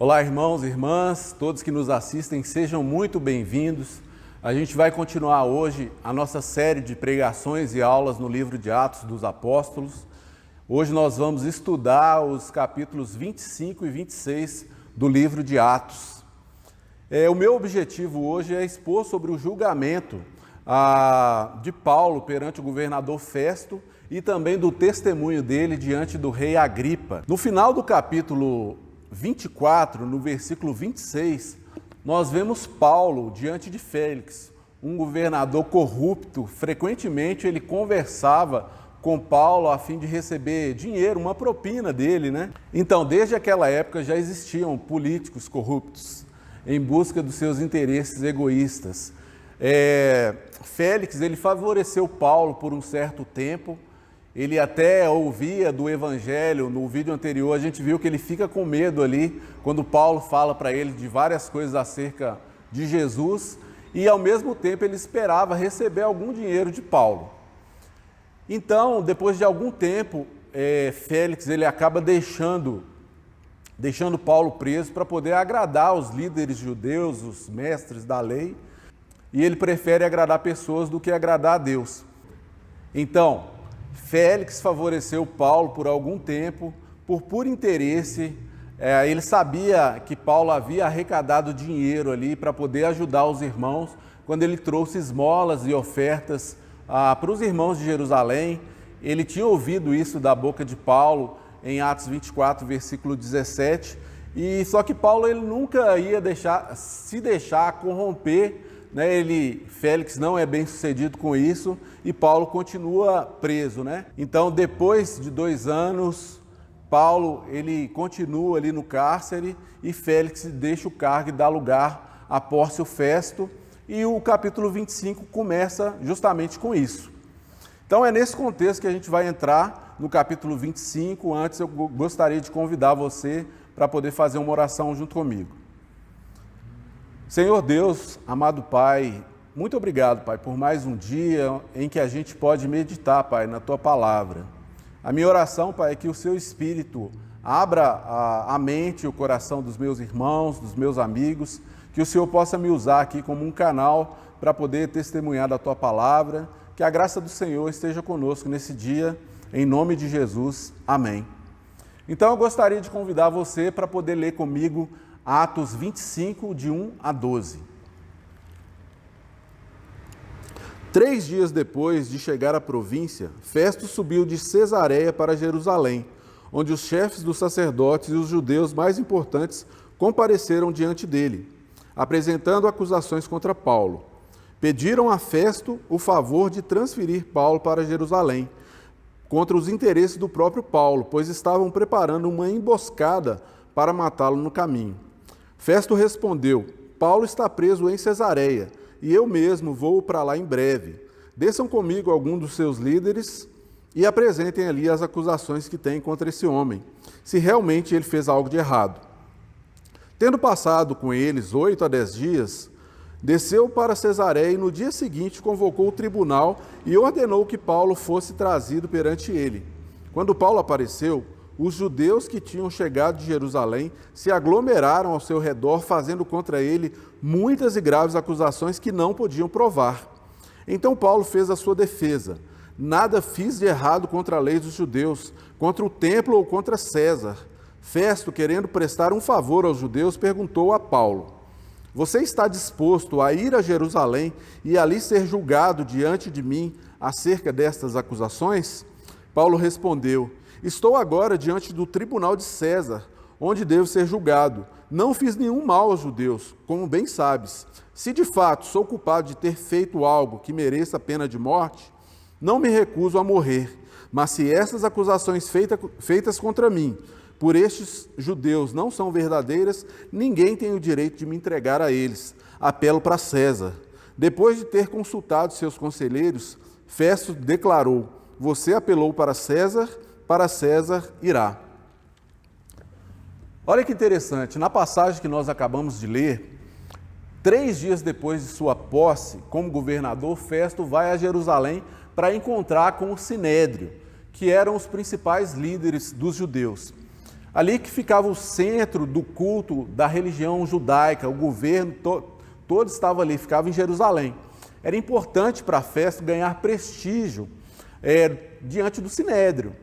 Olá, irmãos e irmãs, todos que nos assistem, sejam muito bem-vindos. A gente vai continuar hoje a nossa série de pregações e aulas no livro de Atos dos Apóstolos. Hoje nós vamos estudar os capítulos 25 e 26 do livro de Atos. O meu objetivo hoje é expor sobre o julgamento de Paulo perante o governador Festo e também do testemunho dele diante do rei Agripa. No final do capítulo 24, no versículo 26, nós vemos Paulo diante de Félix, um governador corrupto. Frequentemente ele conversava com Paulo a fim de receber dinheiro, uma propina dele, né? Então, desde aquela época já existiam políticos corruptos em busca dos seus interesses egoístas. Félix, ele favoreceu Paulo por um certo tempo. Ele até ouvia do evangelho. No vídeo anterior a gente viu que ele fica com medo ali quando Paulo fala para ele de várias coisas acerca de Jesus, e ao mesmo tempo ele esperava receber algum dinheiro de Paulo. Então, depois de algum tempo, Félix ele acaba deixando Paulo preso para poder agradar os líderes judeus, os mestres da lei, e ele prefere agradar pessoas do que agradar a Deus. Então, Félix favoreceu Paulo por algum tempo, por puro interesse. Ele sabia que Paulo havia arrecadado dinheiro ali para poder ajudar os irmãos, quando ele trouxe esmolas e ofertas para os irmãos de Jerusalém. Ele tinha ouvido isso da boca de Paulo em Atos 24, versículo 17, só que Paulo ele nunca ia se deixar corromper, né? Félix não é bem sucedido com isso e Paulo continua preso, né? Então, depois de 2 anos, Paulo ele continua ali no cárcere e Félix deixa o cargo e dá lugar a Pórcio Festo, e o capítulo 25 começa justamente com isso. Então é nesse contexto que a gente vai entrar no capítulo 25. Antes eu gostaria de convidar você para poder fazer uma oração junto comigo. Senhor Deus, amado Pai, muito obrigado, Pai, por mais um dia em que a gente pode meditar, Pai, na Tua Palavra. A minha oração, Pai, é que o Seu Espírito abra a mente e o coração dos meus irmãos, dos meus amigos, que o Senhor possa me usar aqui como um canal para poder testemunhar da Tua Palavra. Que a graça do Senhor esteja conosco nesse dia, em nome de Jesus. Amém. Então eu gostaria de convidar você para poder ler comigo Atos 25, de 1 a 12. 3 dias depois de chegar à província, Festo subiu de Cesareia para Jerusalém, onde os chefes dos sacerdotes e os judeus mais importantes compareceram diante dele, apresentando acusações contra Paulo. Pediram a Festo o favor de transferir Paulo para Jerusalém, contra os interesses do próprio Paulo, pois estavam preparando uma emboscada para matá-lo no caminho. Festo respondeu: Paulo está preso em Cesareia, e eu mesmo vou para lá em breve. Desçam comigo algum dos seus líderes e apresentem ali as acusações que têm contra esse homem, se realmente ele fez algo de errado. Tendo passado com eles 8 a 10 dias, desceu para Cesareia e no dia seguinte convocou o tribunal e ordenou que Paulo fosse trazido perante ele. Quando Paulo apareceu, os judeus que tinham chegado de Jerusalém se aglomeraram ao seu redor, fazendo contra ele muitas e graves acusações que não podiam provar. Então Paulo fez a sua defesa: nada fiz de errado contra a lei dos judeus, contra o templo ou contra César. Festo, querendo prestar um favor aos judeus, perguntou a Paulo: você está disposto a ir a Jerusalém e ali ser julgado diante de mim acerca destas acusações? Paulo respondeu: estou agora diante do tribunal de César, onde devo ser julgado. Não fiz nenhum mal aos judeus, como bem sabes. Se de fato sou culpado de ter feito algo que mereça a pena de morte, não me recuso a morrer. Mas se essas acusações feitas contra mim por estes judeus não são verdadeiras, ninguém tem o direito de me entregar a eles. Apelo para César. Depois de ter consultado seus conselheiros, Festo declarou: você apelou para César irá. Olha que interessante, na passagem que nós acabamos de ler, 3 dias depois de sua posse como governador, Festo vai a Jerusalém para encontrar com o Sinédrio, que eram os principais líderes dos judeus. Ali que ficava o centro do culto da religião judaica, o governo todo estava ali, ficava em Jerusalém. Era importante para Festo ganhar prestígio diante do Sinédrio.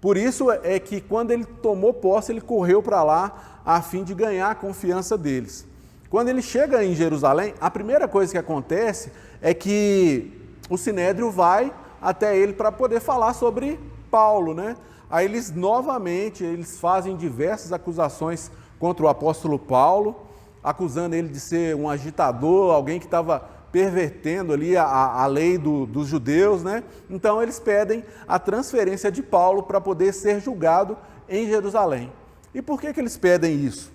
Por isso é que quando ele tomou posse, ele correu para lá a fim de ganhar a confiança deles. Quando ele chega em Jerusalém, a primeira coisa que acontece é que o Sinédrio vai até ele para poder falar sobre Paulo, né? Aí eles fazem diversas acusações contra o apóstolo Paulo, acusando ele de ser um agitador, alguém que estava pervertendo ali a lei dos judeus, né? Então eles pedem a transferência de Paulo para poder ser julgado em Jerusalém. E por que eles pedem isso?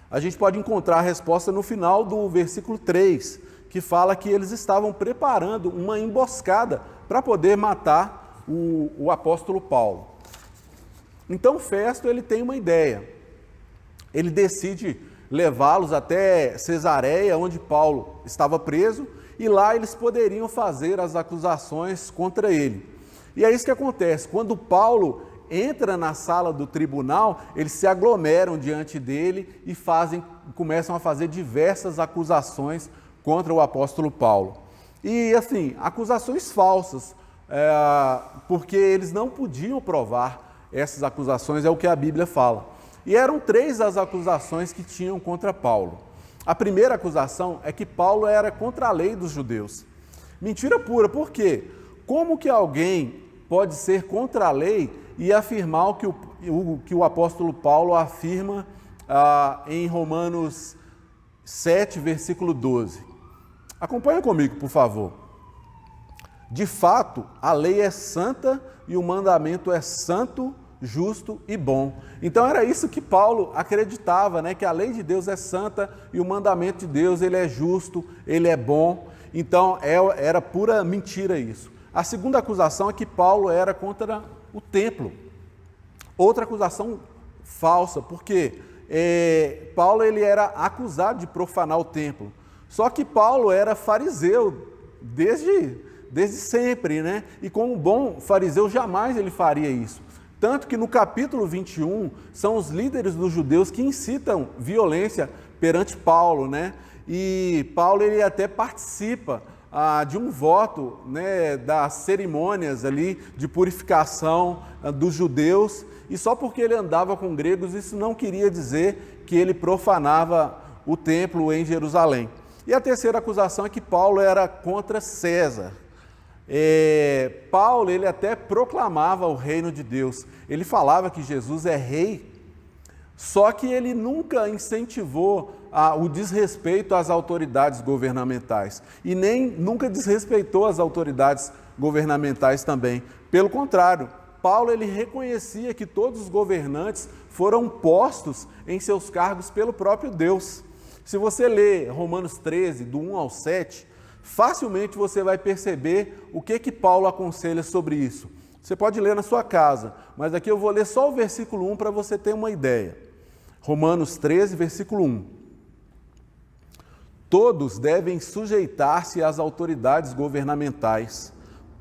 A gente pode encontrar a resposta no final do versículo 3, que fala que eles estavam preparando uma emboscada para poder matar o apóstolo Paulo. Então Festo ele tem uma ideia, ele decide levá-los até Cesareia, onde Paulo estava preso, e lá eles poderiam fazer as acusações contra ele. E é isso que acontece, quando Paulo entra na sala do tribunal, eles se aglomeram diante dele e começam a fazer diversas acusações contra o apóstolo Paulo. E assim, acusações falsas, porque eles não podiam provar essas acusações, é o que a Bíblia fala. E eram 3 as acusações que tinham contra Paulo. A primeira acusação é que Paulo era contra a lei dos judeus. Mentira pura, por quê? Como que alguém pode ser contra a lei e afirmar o que o apóstolo Paulo afirma em Romanos 7, versículo 12? Acompanha comigo, por favor. De fato, a lei é santa e o mandamento é santo, justo e bom. Então era isso que Paulo acreditava, né? Que a lei de Deus é santa e o mandamento de Deus ele é justo, ele é bom. Então era pura mentira isso. A segunda acusação é que Paulo era contra o templo. Outra acusação falsa, porque Paulo ele era acusado de profanar o templo. Só que Paulo era fariseu desde sempre, né? E como bom fariseu jamais ele faria isso. Tanto que no capítulo 21, são os líderes dos judeus que incitam violência perante Paulo, né? E Paulo ele até participa de um voto, né, das cerimônias ali de purificação dos judeus, e só porque ele andava com gregos, isso não queria dizer que ele profanava o templo em Jerusalém. E a terceira acusação é que Paulo era contra César. Paulo ele até proclamava o reino de Deus, ele falava que Jesus é rei, só que ele nunca incentivou o desrespeito às autoridades governamentais e nem nunca desrespeitou as autoridades governamentais também. Pelo contrário, Paulo ele reconhecia que todos os governantes foram postos em seus cargos pelo próprio Deus. Se você ler Romanos 13, do 1 ao 7, facilmente você vai perceber o que Paulo aconselha sobre isso. Você pode ler na sua casa, mas aqui eu vou ler só o versículo 1 para você ter uma ideia. Romanos 13, versículo 1. Todos devem sujeitar-se às autoridades governamentais,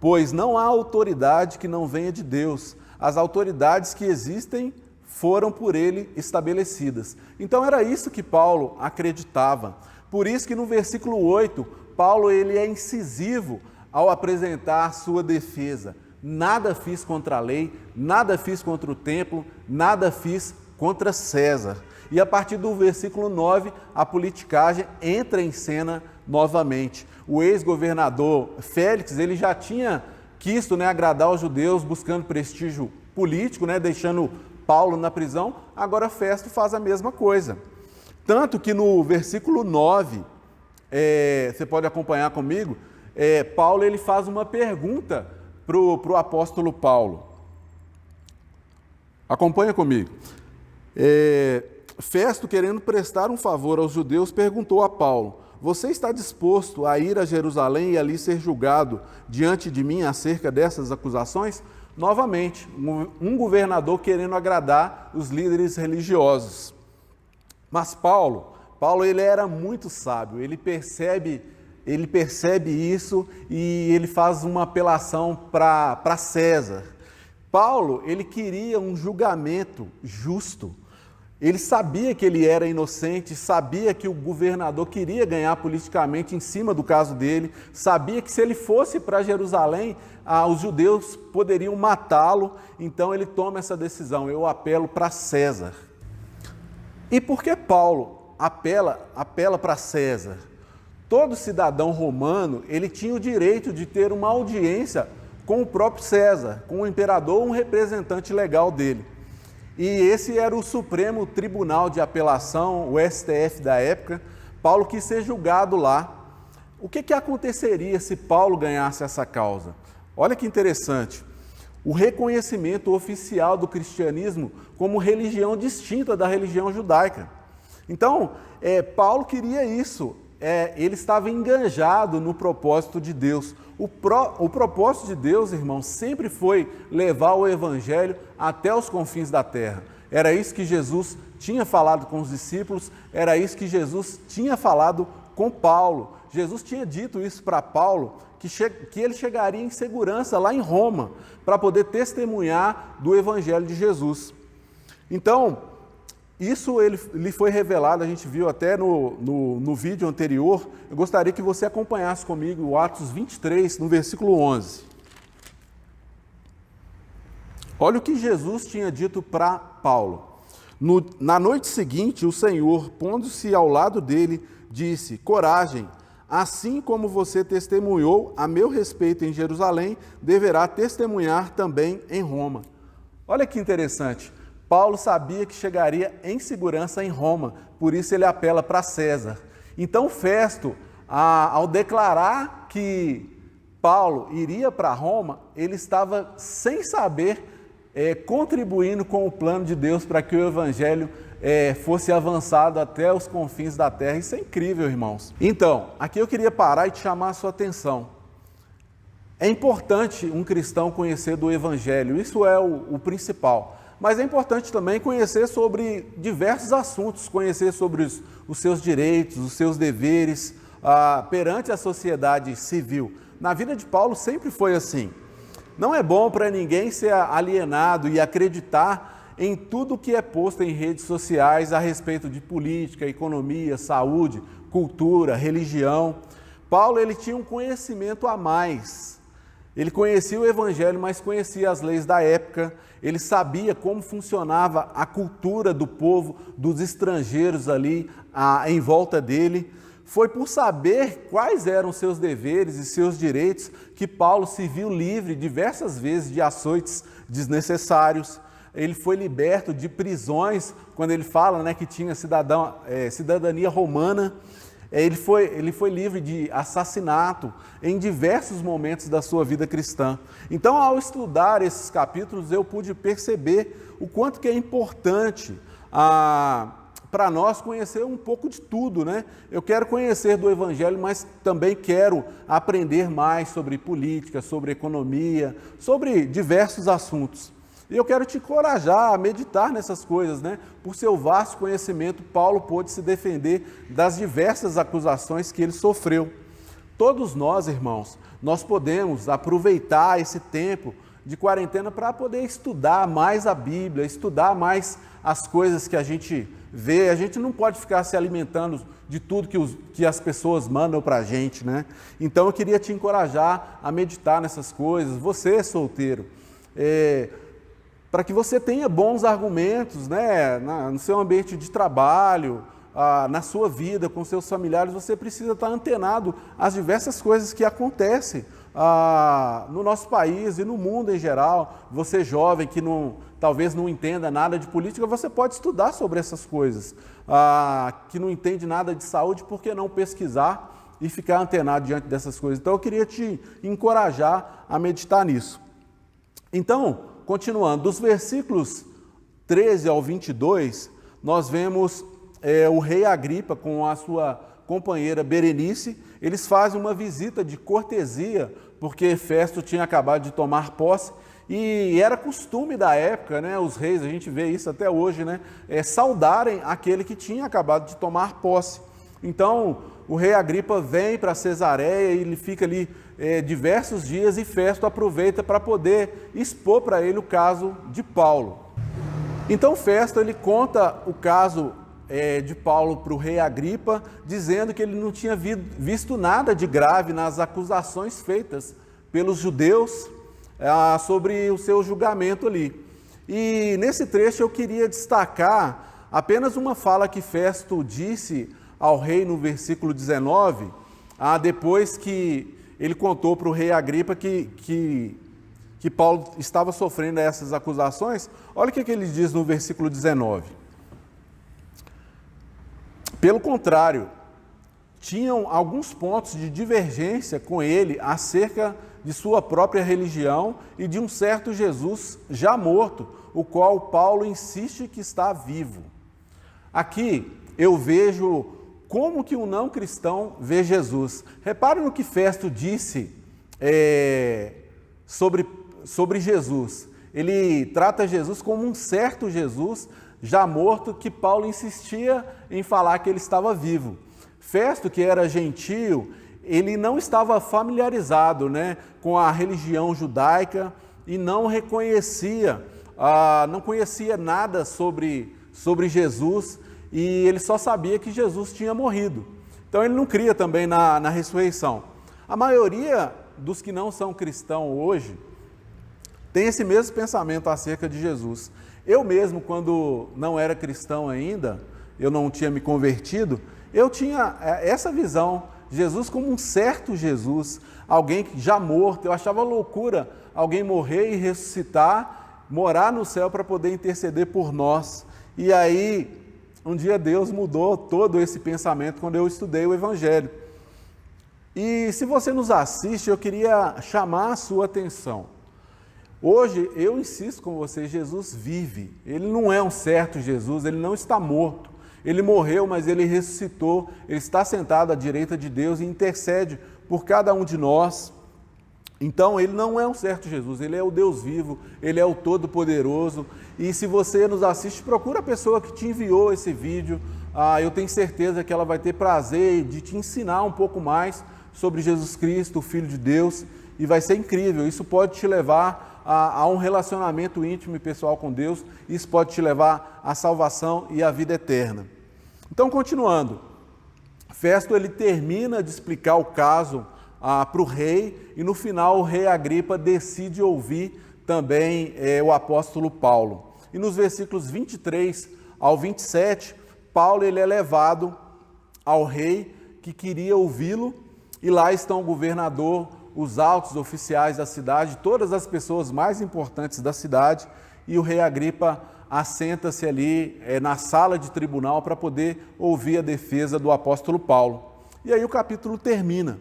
pois não há autoridade que não venha de Deus. As autoridades que existem foram por ele estabelecidas. Então era isso que Paulo acreditava. Por isso que no versículo 8, Paulo ele é incisivo ao apresentar sua defesa. Nada fiz contra a lei, nada fiz contra o templo, nada fiz contra César. E a partir do versículo 9, a politicagem entra em cena novamente. O ex-governador Félix, ele já tinha quisto, né, agradar os judeus, buscando prestígio político, né, deixando Paulo na prisão. Agora Festo faz a mesma coisa. Tanto que no versículo 9, você pode acompanhar comigo, Paulo ele faz uma pergunta para o apóstolo Paulo. Acompanha comigo. Festo, querendo prestar um favor aos judeus, perguntou a Paulo: você está disposto a ir a Jerusalém e ali ser julgado diante de mim acerca dessas acusações? Novamente, um governador querendo agradar os líderes religiosos. Mas Paulo ele era muito sábio, ele percebe isso e ele faz uma apelação para César. Paulo, ele queria um julgamento justo. Ele sabia que ele era inocente, sabia que o governador queria ganhar politicamente em cima do caso dele, sabia que se ele fosse para Jerusalém, os judeus poderiam matá-lo, então ele toma essa decisão: eu apelo para César. E por que Paulo apela para César? Todo cidadão romano, ele tinha o direito de ter uma audiência com o próprio César, com o imperador, um representante legal dele. E esse era o Supremo Tribunal de Apelação, o STF da época. Paulo quis ser julgado lá. O que aconteceria se Paulo ganhasse essa causa? Olha que interessante. O reconhecimento oficial do cristianismo como religião distinta da religião judaica. Então, Paulo queria isso. Ele estava enganjado no propósito de Deus. O propósito de Deus, irmãos, sempre foi levar o evangelho até os confins da terra. Era isso que Jesus tinha falado com os discípulos, era isso que Jesus tinha falado com Paulo. Jesus tinha dito isso para Paulo, que ele chegaria em segurança lá em Roma, para poder testemunhar do evangelho de Jesus. Então, isso lhe foi revelado, a gente viu até no vídeo anterior. Eu gostaria que você acompanhasse comigo o Atos 23, no versículo 11. Olha o que Jesus tinha dito para Paulo. Na noite seguinte, o Senhor, pondo-se ao lado dele, disse: coragem, assim como você testemunhou a meu respeito em Jerusalém, deverá testemunhar também em Roma. Olha que interessante. Paulo sabia que chegaria em segurança em Roma, por isso ele apela para César. Então Festo, ao declarar que Paulo iria para Roma, ele estava, sem saber, contribuindo com o plano de Deus para que o evangelho fosse avançado até os confins da terra. Isso é incrível, irmãos. Então, aqui eu queria parar e te chamar a sua atenção. É importante um cristão conhecer do evangelho, isso é o principal. Mas é importante também conhecer sobre diversos assuntos, conhecer sobre os seus direitos, os seus deveres perante a sociedade civil. Na vida de Paulo sempre foi assim. Não é bom para ninguém ser alienado e acreditar em tudo que é posto em redes sociais a respeito de política, economia, saúde, cultura, religião. Paulo, ele tinha um conhecimento a mais. Ele conhecia o evangelho, mas conhecia as leis da época. Ele sabia como funcionava a cultura do povo, dos estrangeiros ali em volta dele. Foi por saber quais eram seus deveres e seus direitos que Paulo se viu livre diversas vezes de açoites desnecessários. Ele foi liberto de prisões, quando ele fala, que tinha cidadania romana. Ele foi livre de assassinato em diversos momentos da sua vida cristã. Então, ao estudar esses capítulos, eu pude perceber o quanto que é importante para nós conhecer um pouco de tudo, Eu quero conhecer do evangelho, mas também quero aprender mais sobre política, sobre economia, sobre diversos assuntos. E eu quero te encorajar a meditar nessas coisas, Por seu vasto conhecimento, Paulo pôde se defender das diversas acusações que ele sofreu. Todos nós, irmãos, nós podemos aproveitar esse tempo de quarentena para poder estudar mais a Bíblia, estudar mais as coisas que a gente vê. A gente não pode ficar se alimentando de tudo que as pessoas mandam para a gente, Então eu queria te encorajar a meditar nessas coisas. Você, solteiro, para que você tenha bons argumentos, no seu ambiente de trabalho, na sua vida, com seus familiares, você precisa estar antenado às diversas coisas que acontecem no nosso país e no mundo em geral. Você jovem que talvez não entenda nada de política, você pode estudar sobre essas coisas. Que não entende nada de saúde, por que não pesquisar e ficar antenado diante dessas coisas? Então eu queria te encorajar a meditar nisso. Então, continuando, dos versículos 13 ao 22, nós vemos o rei Agripa com a sua companheira Berenice. Eles fazem uma visita de cortesia, porque Festo tinha acabado de tomar posse, e era costume da época, os reis, a gente vê isso até hoje, saudarem aquele que tinha acabado de tomar posse. Então, o rei Agripa vem para Cesareia e ele fica ali diversos dias, e Festo aproveita para poder expor para ele o caso de Paulo. Então Festo ele conta o caso de Paulo para o rei Agripa, dizendo que ele não tinha visto nada de grave nas acusações feitas pelos judeus sobre o seu julgamento ali. E nesse trecho eu queria destacar apenas uma fala que Festo disse ao rei no versículo 19, depois que ele contou para o rei Agripa que Paulo estava sofrendo essas acusações. Olha o que ele diz no versículo 19. Pelo contrário, tinham alguns pontos de divergência com ele acerca de sua própria religião e de um certo Jesus já morto, o qual Paulo insiste que está vivo. Aqui eu vejo como que um não cristão vê Jesus. Repare no que Festo disse sobre Jesus. Ele trata Jesus como um certo Jesus já morto, que Paulo insistia em falar que ele estava vivo. Festo, que era gentio, ele não estava familiarizado, com a religião judaica e não conhecia nada sobre Jesus, e ele só sabia que Jesus tinha morrido. Então ele não cria também na ressurreição. A maioria dos que não são cristãos hoje tem esse mesmo pensamento acerca de Jesus. Eu mesmo, quando não era cristão ainda, eu não tinha me convertido, eu tinha essa visão, Jesus como um certo Jesus, alguém já morto. Eu achava loucura alguém morrer e ressuscitar, morar no céu para poder interceder por nós. E aí, um dia Deus mudou todo esse pensamento quando eu estudei o Evangelho. E se você nos assiste, eu queria chamar a sua atenção. Hoje, eu insisto com você, Jesus vive. Ele não é um certo Jesus, ele não está morto. Ele morreu, mas ele ressuscitou. Ele está sentado à direita de Deus e intercede por cada um de nós. Então, ele não é um certo Jesus, ele é o Deus vivo, ele é o Todo-Poderoso. E se você nos assiste, procura a pessoa que te enviou esse vídeo. Eu tenho certeza que ela vai ter prazer de te ensinar um pouco mais sobre Jesus Cristo, o Filho de Deus, e vai ser incrível. Isso pode te levar a um relacionamento íntimo e pessoal com Deus, isso pode te levar à salvação e à vida eterna. Então, continuando, Festo ele termina de explicar o caso para o rei, e no final o rei Agripa decide ouvir também o apóstolo Paulo. E nos versículos 23 ao 27, Paulo ele é levado ao rei que queria ouvi-lo, e lá estão o governador, os altos oficiais da cidade, todas as pessoas mais importantes da cidade, e o rei Agripa assenta-se ali na sala de tribunal para poder ouvir a defesa do apóstolo Paulo. E aí o capítulo termina.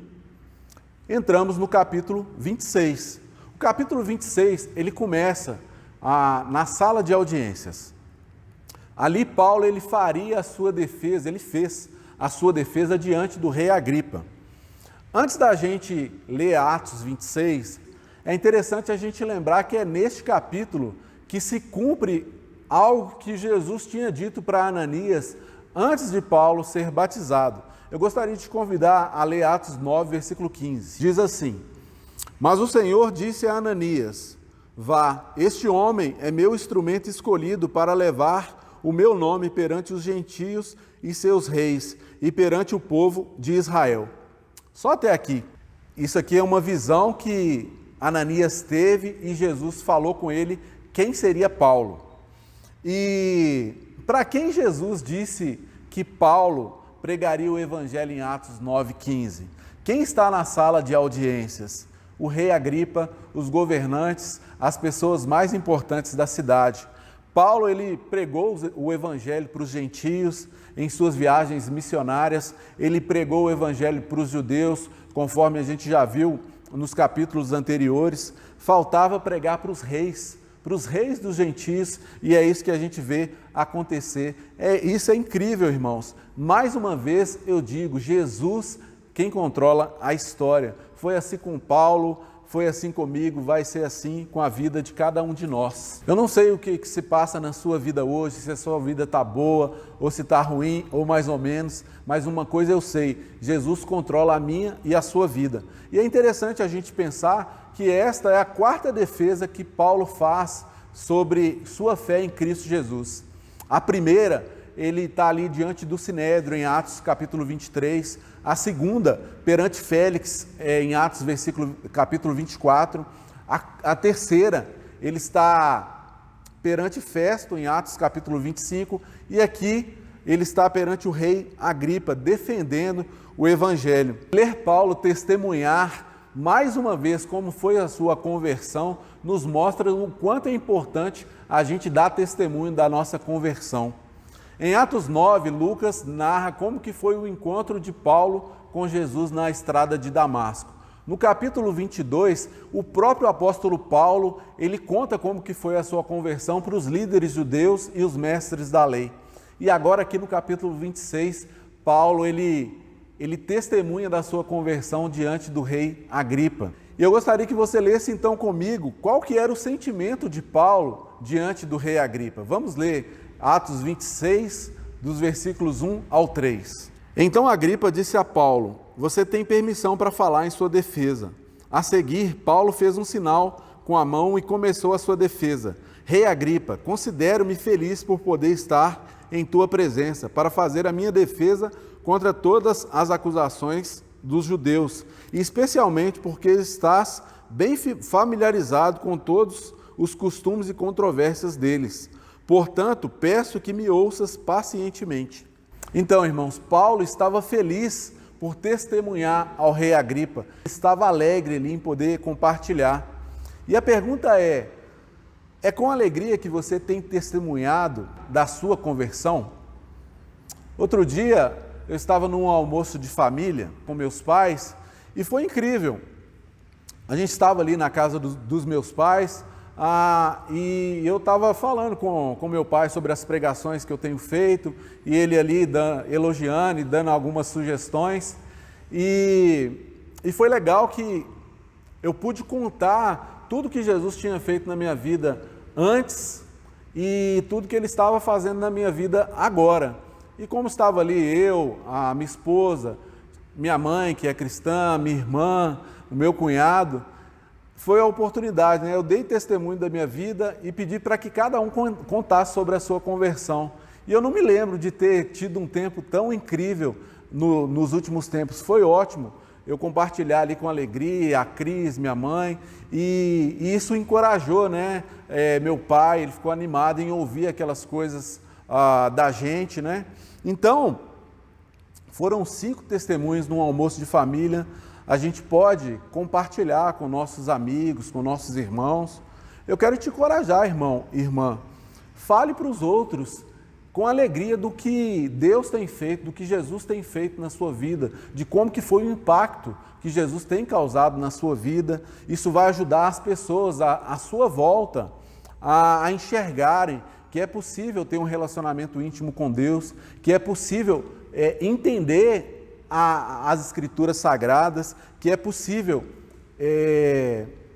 Entramos no capítulo 26. O capítulo 26, ele começa na sala de audiências. Ali Paulo ele faria a sua defesa, ele fez a sua defesa diante do rei Agripa. Antes da gente ler Atos 26, é interessante a gente lembrar que é neste capítulo que se cumpre algo que Jesus tinha dito para Ananias antes de Paulo ser batizado. Eu gostaria de te convidar a ler Atos 9, versículo 15. Diz assim: Mas o Senhor disse a Ananias: Vá, este homem é meu instrumento escolhido para levar o meu nome perante os gentios e seus reis e perante o povo de Israel. Só até aqui. Isso aqui é uma visão que Ananias teve e Jesus falou com ele quem seria Paulo. E para quem Jesus disse que Paulo pregaria o evangelho em Atos 9,15? Quem está na sala de audiências? O rei Agripa, os governantes, as pessoas mais importantes da cidade. Paulo ele pregou o evangelho para os gentios em suas viagens missionárias, ele pregou o evangelho para os judeus, conforme a gente já viu nos capítulos anteriores. Faltava pregar para os reis dos gentios, e é isso que a gente vê acontecer. Isso é incrível, irmãos. Mais uma vez eu digo, Jesus quem controla a história. Foi assim com Paulo, foi assim comigo, vai ser assim com a vida de cada um de nós. Eu não sei o que se passa na sua vida hoje, se a sua vida está boa ou se está ruim ou mais ou menos, mas uma coisa eu sei, Jesus controla a minha e a sua vida. E é interessante a gente pensar que esta é a quarta defesa que Paulo faz sobre sua fé em Cristo Jesus. A primeira, ele está ali diante do Sinédrio, em Atos capítulo 23, a segunda, perante Félix, em Atos capítulo 24, a terceira, ele está perante Festo, em Atos capítulo 25, e aqui ele está perante o rei Agripa, defendendo o Evangelho. Ler Paulo testemunhar mais uma vez como foi a sua conversão, nos mostra o quanto é importante a gente dar testemunho da nossa conversão. Em Atos 9, Lucas narra como que foi o encontro de Paulo com Jesus na estrada de Damasco. No capítulo 22, o próprio apóstolo Paulo, ele conta como que foi a sua conversão para os líderes judeus e os mestres da lei. E agora aqui no capítulo 26, Paulo, ele testemunha da sua conversão diante do rei Agripa. E eu gostaria que você lesse então comigo qual que era o sentimento de Paulo diante do rei Agripa. Vamos ler Atos 26, dos versículos 1 ao 3. Então Agripa disse a Paulo: você tem permissão para falar em sua defesa. A seguir, Paulo fez um sinal com a mão e começou a sua defesa. Rei Agripa, considero-me feliz por poder estar em tua presença, para fazer a minha defesa contra todas as acusações dos judeus, e especialmente porque estás bem familiarizado com todos os costumes e controvérsias deles. Portanto, peço que me ouças pacientemente. Então, irmãos, Paulo estava feliz por testemunhar ao rei Agripa, estava alegre ali em poder compartilhar. E a pergunta é com alegria que você tem testemunhado da sua conversão? Outro dia, eu estava num almoço de família com meus pais e foi incrível. A gente estava ali na casa dos meus pais e eu estava falando com meu pai sobre as pregações que eu tenho feito e ele ali elogiando e dando algumas sugestões. E foi legal que eu pude contar tudo que Jesus tinha feito na minha vida antes e tudo que ele estava fazendo na minha vida agora. E como estava ali eu, a minha esposa, minha mãe, que é cristã, minha irmã, o meu cunhado, foi a oportunidade, né? Eu dei testemunho da minha vida e pedi para que cada um contasse sobre a sua conversão. E eu não me lembro de ter tido um tempo tão incrível nos últimos tempos. Foi ótimo eu compartilhar ali com alegria, a Cris, minha mãe, e isso encorajou, né? Meu pai, ele ficou animado em ouvir aquelas coisas da gente, né? Então, foram 5 testemunhos num almoço de família. A gente pode compartilhar com nossos amigos, com nossos irmãos. Eu quero te encorajar, irmão, irmã. Fale para os outros com alegria do que Deus tem feito, do que Jesus tem feito na sua vida, de como que foi o impacto que Jesus tem causado na sua vida. Isso vai ajudar as pessoas à sua volta a enxergarem que é possível ter um relacionamento íntimo com Deus, que é possível entender as Escrituras Sagradas, que é possível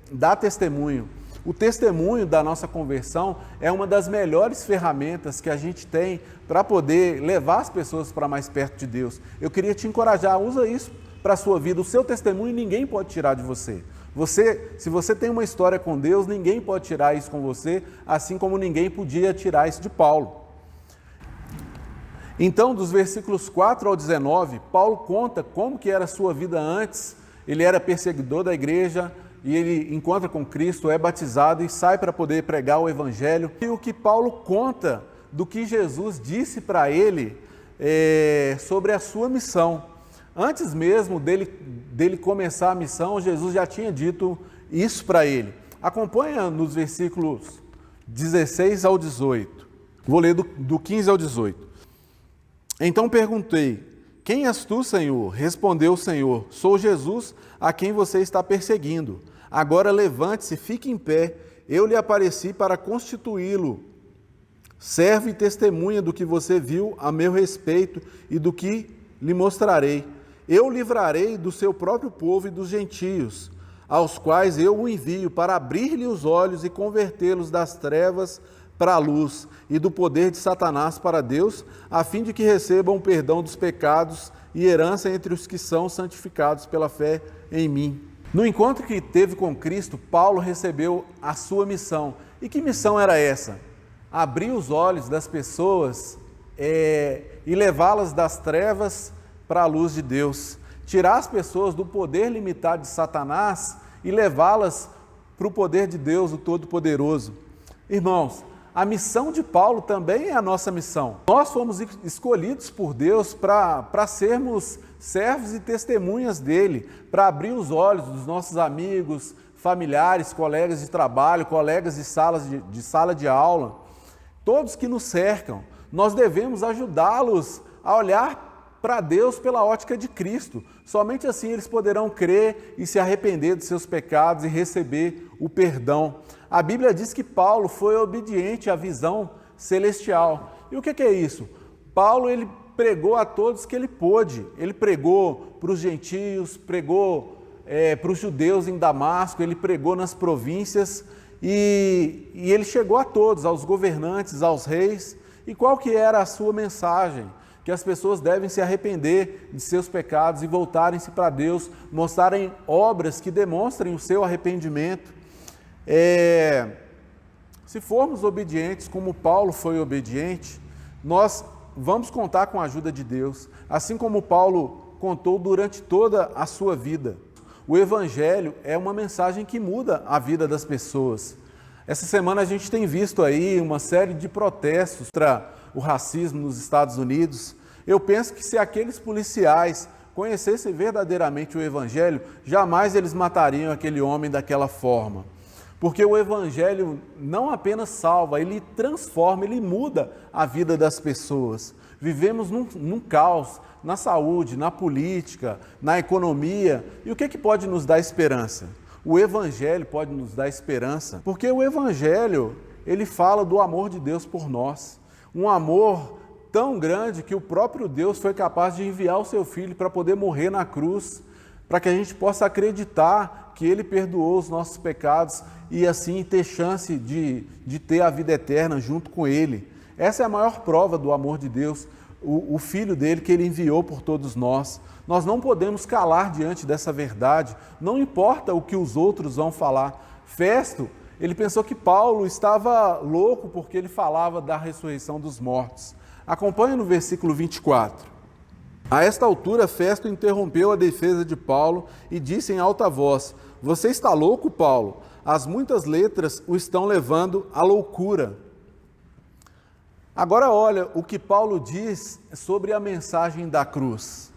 dar testemunho. O testemunho da nossa conversão é uma das melhores ferramentas que a gente tem para poder levar as pessoas para mais perto de Deus. Eu queria te encorajar, usa isso para a sua vida. O seu testemunho ninguém pode tirar de você. Se você tem uma história com Deus, ninguém pode tirar isso com você, assim como ninguém podia tirar isso de Paulo. Então, dos versículos 4 ao 19, Paulo conta como que era a sua vida antes. Ele era perseguidor da igreja e ele encontra com Cristo, é batizado e sai para poder pregar o Evangelho. E o que Paulo conta do que Jesus disse para ele sobre a sua missão. Antes mesmo dele começar a missão, Jesus já tinha dito isso para ele. Acompanha nos versículos 16 ao 18. Vou ler do 15 ao 18. Então perguntei: quem és tu, Senhor? Respondeu o Senhor: sou Jesus, a quem você está perseguindo. Agora levante-se, fique em pé. Eu lhe apareci para constituí-lo servo e testemunha do que você viu a meu respeito e do que lhe mostrarei. Eu o livrarei do seu próprio povo e dos gentios. aos quais eu o envio para abrir-lhe os olhos e convertê-los das trevas para a luz e do poder de Satanás para Deus, a fim de que recebam o perdão dos pecados e herança entre os que são santificados pela fé em mim. No encontro que teve com Cristo, Paulo recebeu a sua missão. E que missão era essa? Abrir os olhos das pessoas e levá-las das trevas para a luz de Deus. Tirar as pessoas do poder limitado de Satanás e levá-las para o poder de Deus, o Todo-Poderoso. Irmãos, a missão de Paulo também é a nossa missão. Nós fomos escolhidos por Deus para sermos servos e testemunhas dele, para abrir os olhos dos nossos amigos, familiares, colegas de trabalho, colegas de sala de aula, todos que nos cercam. Nós devemos ajudá-los a olhar para Deus pela ótica de Cristo. Somente assim eles poderão crer e se arrepender dos seus pecados e receber o perdão. A Bíblia diz que Paulo foi obediente à visão celestial. E o que é isso? Paulo, ele pregou a todos que ele pôde. Ele pregou para os gentios, pregou para os judeus em Damasco, ele pregou nas províncias e ele chegou a todos, aos governantes, aos reis. E qual que era a sua mensagem? Que as pessoas devem se arrepender de seus pecados e voltarem-se para Deus, mostrarem obras que demonstrem o seu arrependimento. Se formos obedientes como Paulo foi obediente, nós vamos contar com a ajuda de Deus, assim como Paulo contou durante toda a sua vida. O Evangelho é uma mensagem que muda a vida das pessoas. Essa semana a gente tem visto aí uma série de protestos contra o racismo nos Estados Unidos. Eu penso que se aqueles policiais conhecessem verdadeiramente o Evangelho, jamais eles matariam aquele homem daquela forma. Porque o Evangelho não apenas salva, ele transforma, ele muda a vida das pessoas. Vivemos num caos, na saúde, na política, na economia. E o que pode nos dar esperança? O Evangelho pode nos dar esperança, porque o Evangelho, ele fala do amor de Deus por nós. Um amor tão grande que o próprio Deus foi capaz de enviar o seu Filho para poder morrer na cruz, para que a gente possa acreditar que Ele perdoou os nossos pecados e assim ter chance de ter a vida eterna junto com Ele. Essa é a maior prova do amor de Deus, o Filho dele que Ele enviou por todos nós. Nós não podemos calar diante dessa verdade, não importa o que os outros vão falar. Festo, ele pensou que Paulo estava louco porque ele falava da ressurreição dos mortos. Acompanhe no versículo 24. A esta altura, Festo interrompeu a defesa de Paulo e disse em alta voz: "Você está louco, Paulo? As muitas letras o estão levando à loucura." Agora olha o que Paulo diz sobre a mensagem da cruz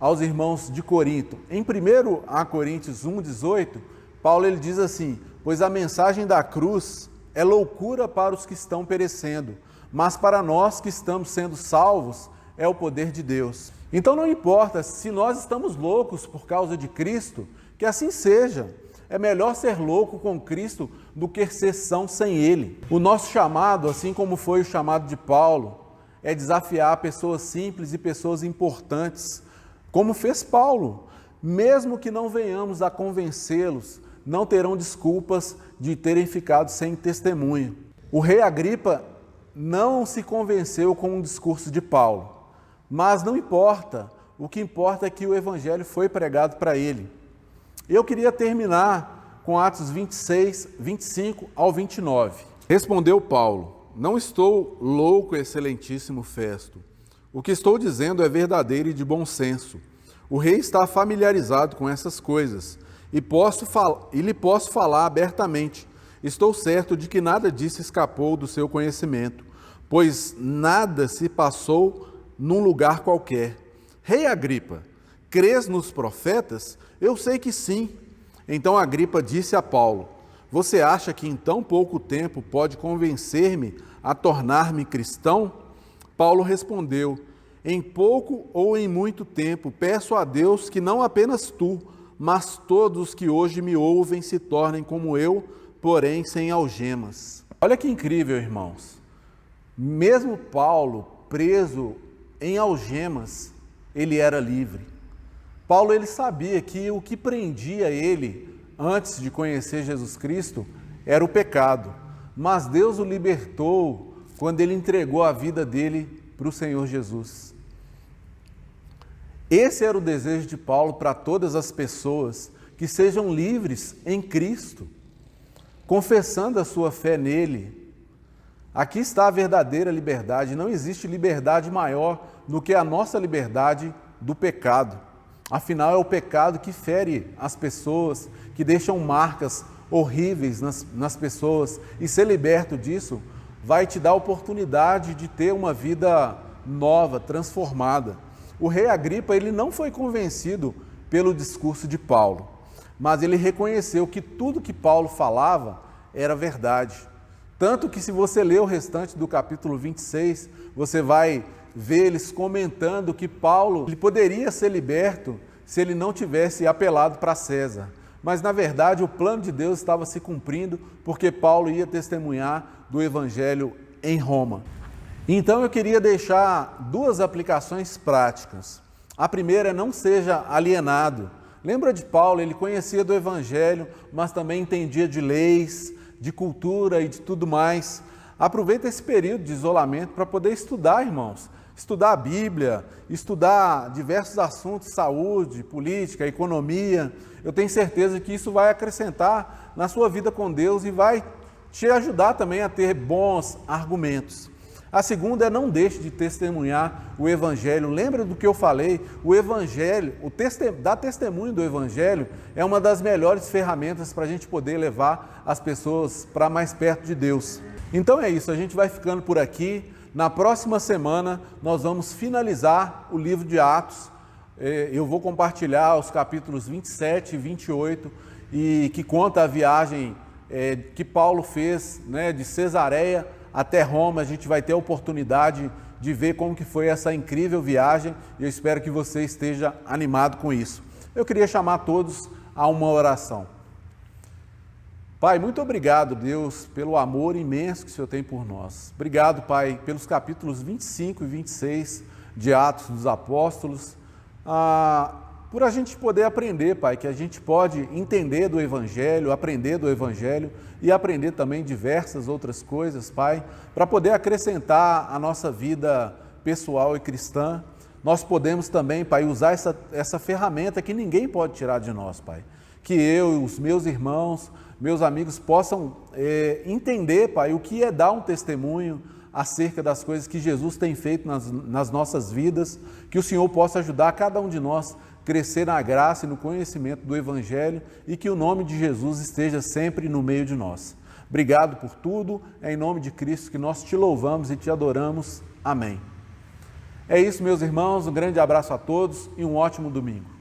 aos irmãos de Corinto. Em 1 Coríntios 1,18, Paulo ele diz assim: "Pois a mensagem da cruz é loucura para os que estão perecendo, mas para nós que estamos sendo salvos é o poder de Deus." Então não importa se nós estamos loucos por causa de Cristo, que assim seja. É melhor ser louco com Cristo do que ser são sem Ele. O nosso chamado, assim como foi o chamado de Paulo, é desafiar pessoas simples e pessoas importantes, como fez Paulo. Mesmo que não venhamos a convencê-los, não terão desculpas de terem ficado sem testemunho. O rei Agripa não se convenceu com o discurso de Paulo, mas não importa. O que importa é que o Evangelho foi pregado para ele. Eu queria terminar com Atos 26, 25 ao 29. Respondeu Paulo: "Não estou louco, excelentíssimo Festo. O que estou dizendo é verdadeiro e de bom senso. O rei está familiarizado com essas coisas e lhe posso falar abertamente. Estou certo de que nada disso escapou do seu conhecimento, pois nada se passou num lugar qualquer. Rei Agripa, crês nos profetas? Eu sei que sim." Então Agripa disse a Paulo: "Você acha que em tão pouco tempo pode convencer-me a tornar-me cristão?" Paulo respondeu: "Em pouco ou em muito tempo, peço a Deus que não apenas tu, mas todos os que hoje me ouvem se tornem como eu, porém sem algemas." Olha que incrível, irmãos. Mesmo Paulo preso em algemas, ele era livre. Paulo ele sabia que o que prendia ele antes de conhecer Jesus Cristo, era o pecado. Mas Deus o libertou quando ele entregou a vida dele para o Senhor Jesus. Esse era o desejo de Paulo para todas as pessoas, que sejam livres em Cristo, confessando a sua fé nele. Aqui está a verdadeira liberdade. Não existe liberdade maior do que a nossa liberdade do pecado. Afinal, é o pecado que fere as pessoas, que deixam marcas horríveis nas pessoas, e ser liberto disso vai te dar a oportunidade de ter uma vida nova, transformada. O rei Agripa, ele não foi convencido pelo discurso de Paulo, mas ele reconheceu que tudo que Paulo falava era verdade. Tanto que, se você ler o restante do capítulo 26, você vai ver eles comentando que Paulo ele poderia ser liberto se ele não tivesse apelado para César. Mas, na verdade, o plano de Deus estava se cumprindo, porque Paulo ia testemunhar do Evangelho em Roma. Então, eu queria deixar duas aplicações práticas. A primeira é: não seja alienado. Lembra de Paulo? Ele conhecia do Evangelho, mas também entendia de leis, de cultura e de tudo mais. Aproveita esse período de isolamento para poder estudar, irmãos. Estudar a Bíblia, estudar diversos assuntos, saúde, política, economia. Eu tenho certeza que isso vai acrescentar na sua vida com Deus e vai te ajudar também a ter bons argumentos. A segunda é: não deixe de testemunhar o Evangelho. Lembra do que eu falei? O Evangelho, dar testemunho do Evangelho é uma das melhores ferramentas para a gente poder levar as pessoas para mais perto de Deus. Então é isso, a gente vai ficando por aqui. Na próxima semana nós vamos finalizar o livro de Atos. Eu vou compartilhar os capítulos 27 e 28, e que conta a viagem que Paulo fez, né, de Cesareia até Roma. A gente vai ter a oportunidade de ver como que foi essa incrível viagem, e eu espero que você esteja animado com isso. Eu queria chamar todos a uma oração. Pai, muito obrigado, Deus, pelo amor imenso que o Senhor tem por nós. Obrigado, Pai, pelos capítulos 25 e 26 de Atos dos Apóstolos, por a gente poder aprender, Pai, que a gente pode entender do Evangelho, aprender do Evangelho e aprender também diversas outras coisas, Pai, para poder acrescentar a nossa vida pessoal e cristã. Nós podemos também, Pai, usar essa ferramenta que ninguém pode tirar de nós, Pai. Que eu e os meus irmãos, meus amigos possam entender, Pai, o que é dar um testemunho acerca das coisas que Jesus tem feito nas nossas vidas, que o Senhor possa ajudar cada um de nós a crescer na graça e no conhecimento do Evangelho, e que o nome de Jesus esteja sempre no meio de nós. Obrigado por tudo, é em nome de Cristo que nós te louvamos e te adoramos. Amém. É isso, meus irmãos, um grande abraço a todos e um ótimo domingo.